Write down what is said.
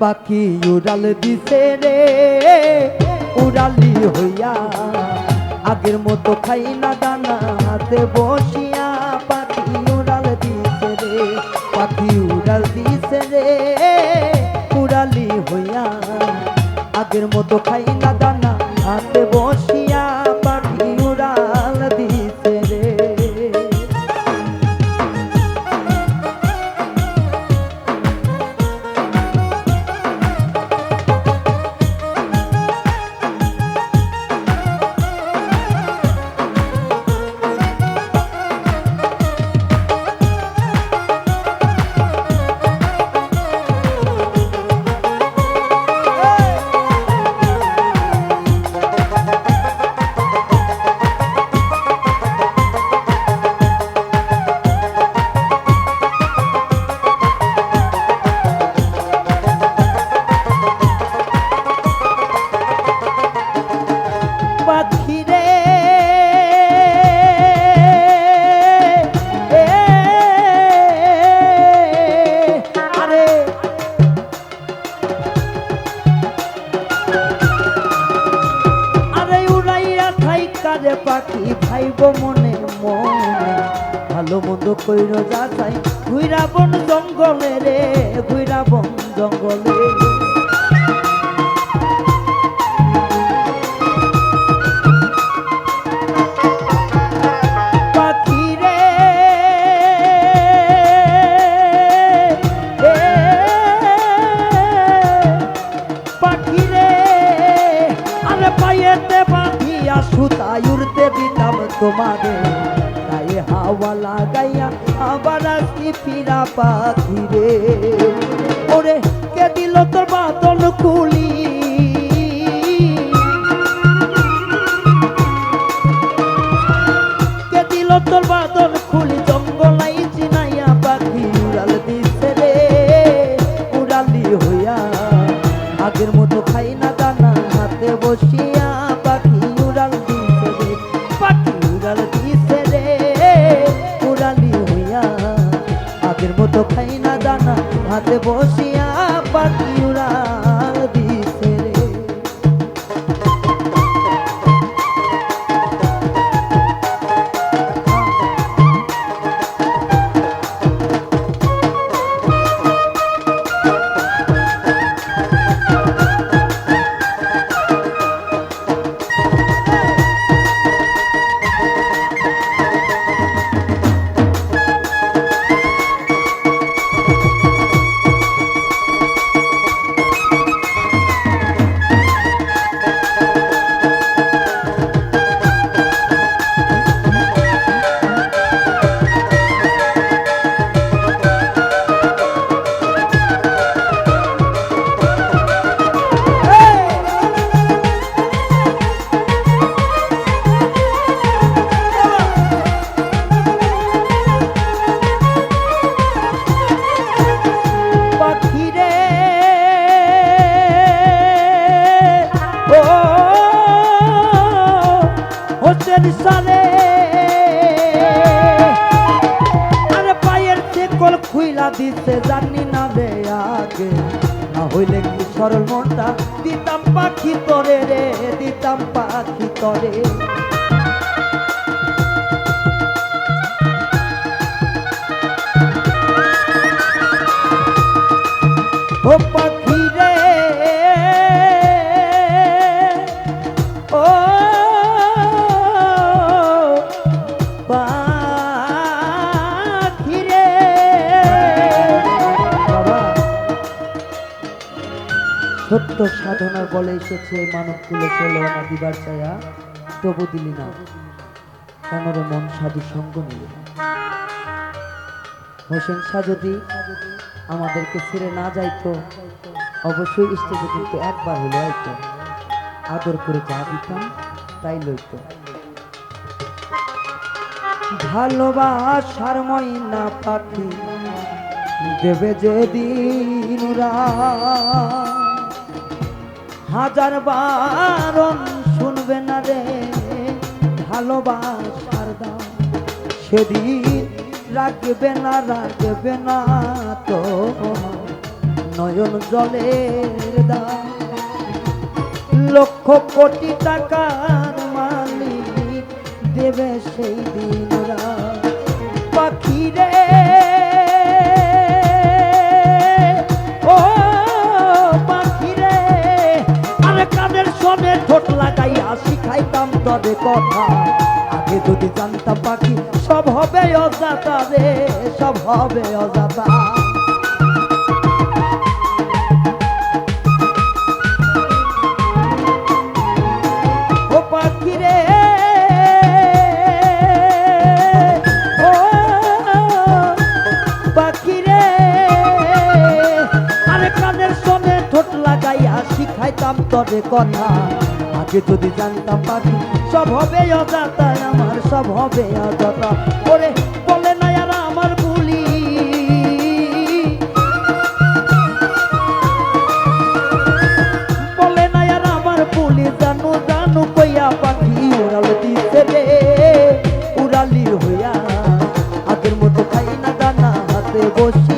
পাখি উড়াল দিছে রে উড়ালি হইয়া আগের মতো খাই না দানা হাতে বসিয়া পাখি উড়াল দিছে রে পাখি উড়াল দিছে রে উড়ালি হইয়া আগের মতো খাই না দানা হাতে বসিয়া পাখি উড়াল দিছে রে পাখি ভাইব মনে মনে ভালো মন্দ কইর যাচাই ঘুইরা বন জঙ্গলে রে ঘুইরা বন জঙ্গলে পাখি রে পাখি রে আরে পায়েতে বাঁধিয়া সুতায় উড়তে দিতাম তোমাদের গায়ে হাওয়া লাগাইয়া আবার আসি ফিরা পাখি রে ওরে কে দিল তোর বাদন খুলি কে দিল তোর বাদন খুলি জঙ্গলাই চিনাইয়া পাখি উড়াল দিছে রে উড়ালি হইয়া আগের মতো খাই না দানা হাতে বসিয়া পাখি উড়াল দিছে রে পাখি উড়াল দিছে রে উড়ালি হইয়া আগের মতো খাই না দানা হাতে বসিয়া পাখি উড়াল দিছে রে সালে আরে পায়ের চেকল খুইলা দিতে জানি না রে আগে না হইলে কি সরল মনটা দিতাম পাখি তরে রে দিতাম পাখি তরে ও পাখি রে ও পাখি রে বাবা সত্য সাধনার বলে এসেছে মানবকুলে চলো না দিবার চায়া তবু দিলি না কেন রে মন সাধু সঙ্গ নিল হোসেন শাহ যদি আমাদেরকে ছেড়ে না যাইতো অবশ্যই স্টেজে কিন্তু একবার হলো হয়তো আদর করে যা দিতাম তাই লইতো ভালোবাসার ময়না পাখি দেবে যেদিন হাজার বারণ শুনবে না রে ভালোবাসার দাম সেদিন রাখবে না তো নয়ন জলের দাম। লক্ষ কোটি টাকার মালিক দেবে সেই দিন রাত। পাখি রে ও পাখি রে, আরে কানের সনে ঠোঁট লাগাইয়া শিখাইতাম তবে কথা। আগে যদি জানতাম পাখি সব হবে অজাতা রে, সব হবে অজাতা। ও পাখি রে ও পাখি রে, আরে কানের সনে ঠোঁট লাগাইয়া শিখাইতাম তবে কথা। আগে যদি জানতাম পাখি সব হবে অজাতা, আমার সব হবে অজাতা। ওরে বলে না আর আমার বুলি, বলে না আর আমার বুলি, জানু জানু কইয়া পাখি উড়াল দিছে রে, উড়ালি হইয়া। আগের মতো খাই না দানা হাতে বসি